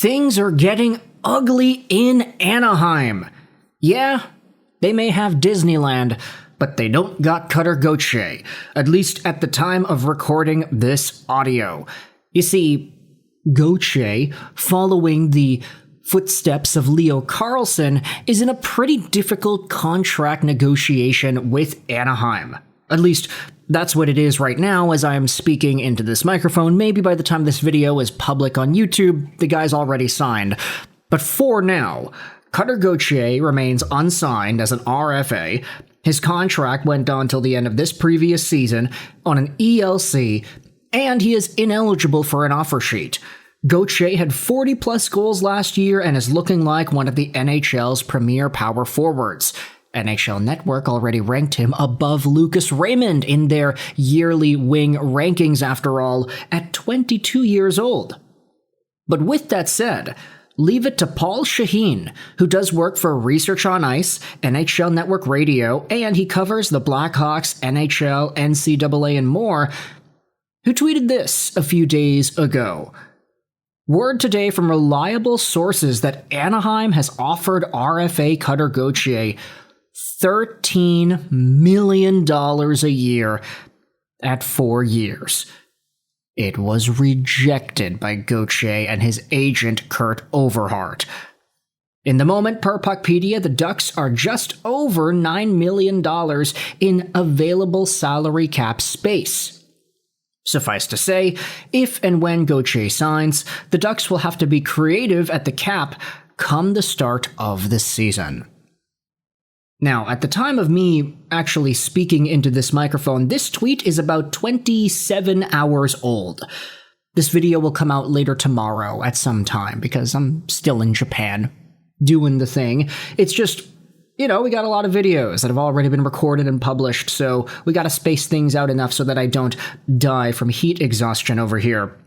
Things are getting ugly in Anaheim. Yeah, they may have Disneyland, but they don't got Cutter Gauthier, at least at the time of recording this audio. You see, Gauthier, following the footsteps of Leo Carlson, is in a pretty difficult contract negotiation with Anaheim. At least, that's what it is right now as I'm speaking into this microphone. Maybe by the time this video is public on YouTube, the guy's already signed. But for now, Cutter Gauthier remains unsigned as an RFA. His contract went on till the end of this previous season on an ELC, and he is ineligible for an offer sheet. Gauthier had 40-plus goals last year and is looking like one of the NHL's premier power forwards. NHL Network already ranked him above Lucas Raymond in their yearly wing rankings, after all, at 22 years old. But with that said, leave it to Paul Shaheen, who does work for Research on Ice, NHL Network Radio, and he covers the Blackhawks, NHL, NCAA, and more, who tweeted this a few days ago. Word today from reliable sources that Anaheim has offered RFA Cutter Gauthier $13 million a year at 4 years. It was rejected by Gauthier and his agent Kurt Overhart. In the moment, per Puckpedia, the Ducks are just over $9 million in available salary cap space. Suffice to say, if and when Gauthier signs, the Ducks will have to be creative at the cap come the start of the season. Now, at the time of me actually speaking into this microphone, this tweet is about 27 hours old. This video will come out later tomorrow at some time because I'm still in Japan doing the thing. It's just, we got a lot of videos that have already been recorded and published, so we gotta space things out enough so that I don't die from heat exhaustion over here.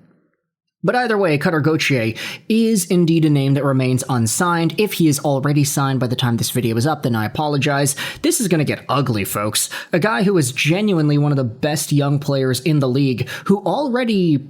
But either way, Cutter Gauthier is indeed a name that remains unsigned. If he is already signed by the time this video is up, then I apologize. This is going to get ugly, folks. A guy who is genuinely one of the best young players in the league, who already,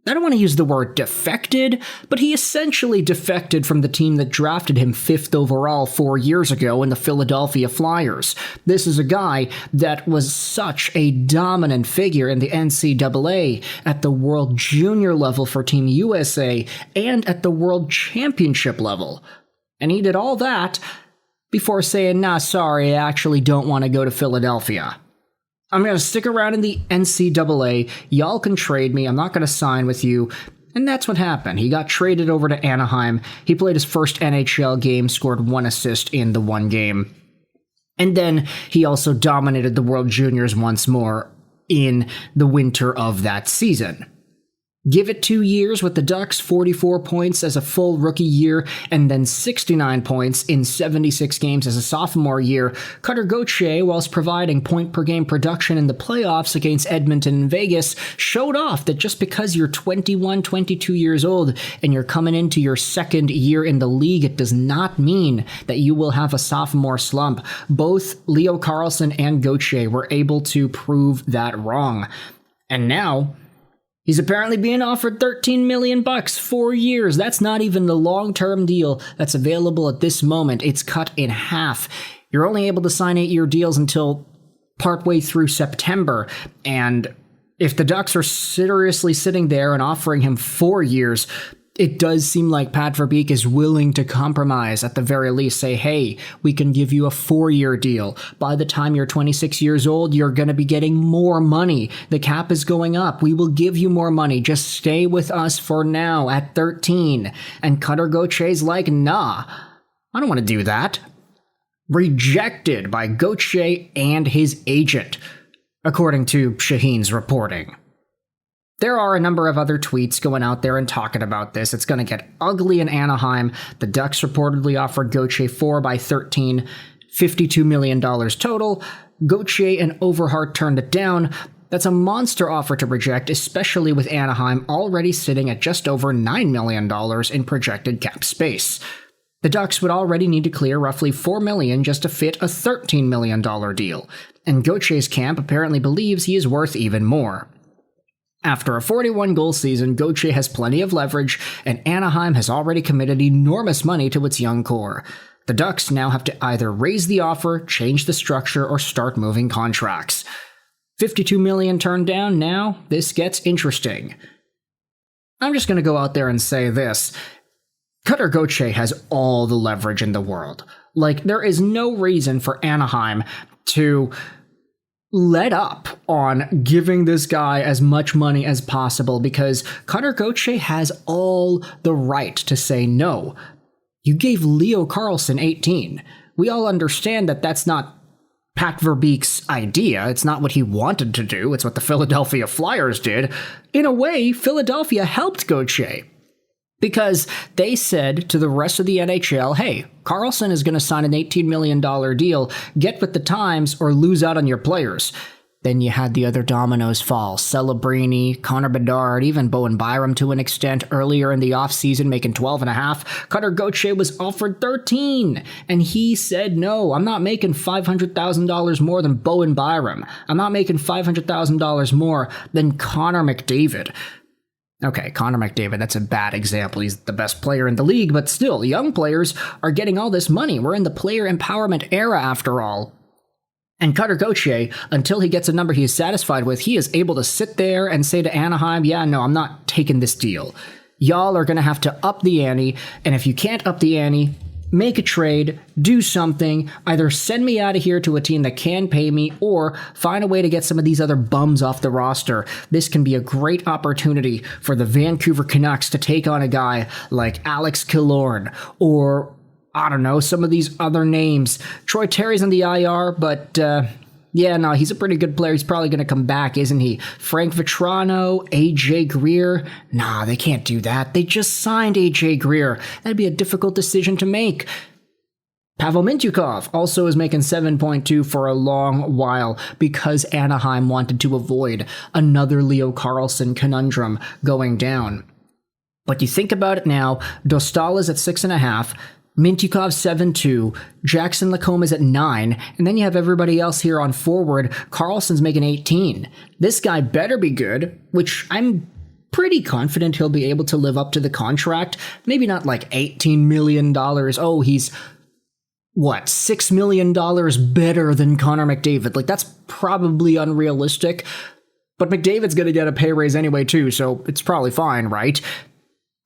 I don't want to use the word defected, but he essentially defected from the team that drafted him 5th overall 4 years ago in the Philadelphia Flyers. This is a guy that was such a dominant figure in the NCAA, at the World Junior level for Team USA, and at the World Championship level. And he did all that before saying, nah, sorry, I actually don't want to go to Philadelphia. I'm going to stick around in the NCAA. Y'all can trade me. I'm not going to sign with you. And that's what happened. He got traded over to Anaheim. He played his first NHL game, scored 1 assist in the 1 game. And then he also dominated the World Juniors once more in the winter of that season. Give it 2 years with the Ducks, 44 points as a full rookie year, and then 69 points in 76 games as a sophomore year. Cutter Gauthier, whilst providing point-per-game production in the playoffs against Edmonton and Vegas, showed off that just because you're 21, 22 years old and you're coming into your 2nd year in the league, it does not mean that you will have a sophomore slump. Both Leo Carlson and Gauthier were able to prove that wrong. And now he's apparently being offered $13 million, 4 years. That's not even the long-term deal that's available at this moment. It's cut in half. You're only able to sign 8-year deals until partway through September. And if the Ducks are seriously sitting there and offering him 4 years, it does seem like Pat Verbeek is willing to compromise, at the very least say, hey, we can give you a 4-year deal. By the time you're 26 years old, you're going to be getting more money. The cap is going up. We will give you more money. Just stay with us for now at 13. And Cutter Gauthier's like, nah, I don't want to do that. Rejected by Gauthier and his agent, according to Shaheen's reporting. There are a number of other tweets going out there and talking about this. It's going to get ugly in Anaheim. The Ducks reportedly offered Gauthier 4 by 13, $52 million total. Gauthier and Overhart turned it down. That's a monster offer to reject, especially with Anaheim already sitting at just over $9 million in projected cap space. The Ducks would already need to clear roughly $4 million just to fit a $13 million deal, and Gauthier's camp apparently believes he is worth even more. After a 41-goal season, Gauthier has plenty of leverage, and Anaheim has already committed enormous money to its young core. The Ducks now have to either raise the offer, change the structure, or start moving contracts. $52 million turned down. Now this gets interesting. I'm just going to go out there and say this. Cutter Gauthier has all the leverage in the world. Like, there is no reason for Anaheim to let up on giving this guy as much money as possible, because Cutter Gauthier has all the right to say no. You gave Leo Carlson 18. We all understand that that's not Pat Verbeek's idea. It's not what he wanted to do. It's what the Philadelphia Flyers did. In a way, Philadelphia helped Gauthier, because they said to the rest of the NHL, hey, Carlson is going to sign an $18 million deal. Get with the times or lose out on your players. Then you had the other dominoes fall. Celebrini, Connor Bedard, even Bowen Byram to an extent earlier in the offseason, making 12.5. Cutter Gauthier was offered 13, and he said, no, I'm not making $500,000 more than Bowen Byram. I'm not making $500,000 more than Connor McDavid. Okay, Connor McDavid, that's a bad example. He's the best player in the league, but still, young players are getting all this money. We're in the player empowerment era, after all. And Cutter Gauthier, until he gets a number he is satisfied with, he is able to sit there and say to Anaheim, yeah, no, I'm not taking this deal. Y'all are going to have to up the ante, and if you can't up the ante, make a trade, do something, either send me out of here to a team that can pay me, or find a way to get some of these other bums off the roster. This can be a great opportunity for the Vancouver Canucks to take on a guy like Alex Killorn, or I don't know, some of these other names. Troy Terry's on the IR, but yeah, no, he's a pretty good player. He's probably going to come back, isn't he? Frank Vetrano, AJ Greer. Nah, they can't do that. They just signed AJ Greer. That'd be a difficult decision to make. Pavel Mintyukov also is making 7.2 for a long while, because Anaheim wanted to avoid another Leo Carlson conundrum going down. But you think about it now, Dostal is at 6.5, Mintyukov 7.2, Jackson Lacombe is at 9, and then you have everybody else here on forward. Carlson's making 18. This guy better be good, which I'm pretty confident he'll be able to live up to the contract. Maybe not like $18 million. Oh, he's, what, $6 million better than Connor McDavid. Like, that's probably unrealistic. But McDavid's going to get a pay raise anyway, too, so it's probably fine, right?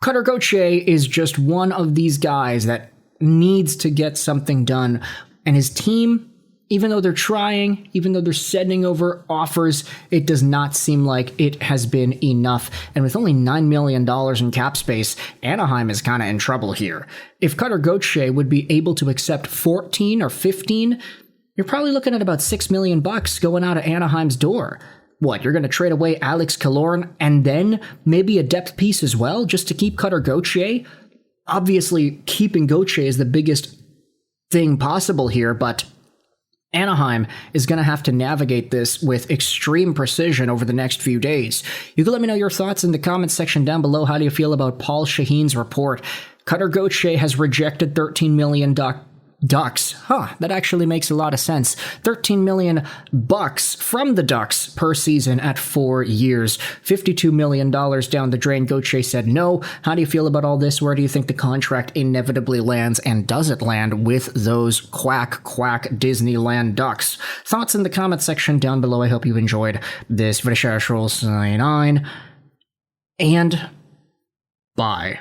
Cutter Gauthier is just one of these guys that needs to get something done. And his team, even though they're trying, even though they're sending over offers, it does not seem like it has been enough. And with only $9 million in cap space, Anaheim is kind of in trouble here. If Cutter Gauthier would be able to accept 14 or 15, you're probably looking at about $6 million going out of Anaheim's door. What, you're going to trade away Alex Killorn and then maybe a depth piece as well just to keep Cutter Gauthier? Obviously, keeping Gauthier is the biggest thing possible here, but Anaheim is going to have to navigate this with extreme precision over the next few days. You can let me know your thoughts in the comments section down below. How do you feel about Paul Shaheen's report? Cutter Gauthier has rejected $13 million Ducks. That actually makes a lot of sense. $13 million from the Ducks per season at 4 years. $52 million down the drain. Gauthier said no. How do you feel about all this? Where do you think the contract inevitably lands? And does it land with those quack Disneyland Ducks? Thoughts in the comment section down below. I hope you enjoyed this video. And bye.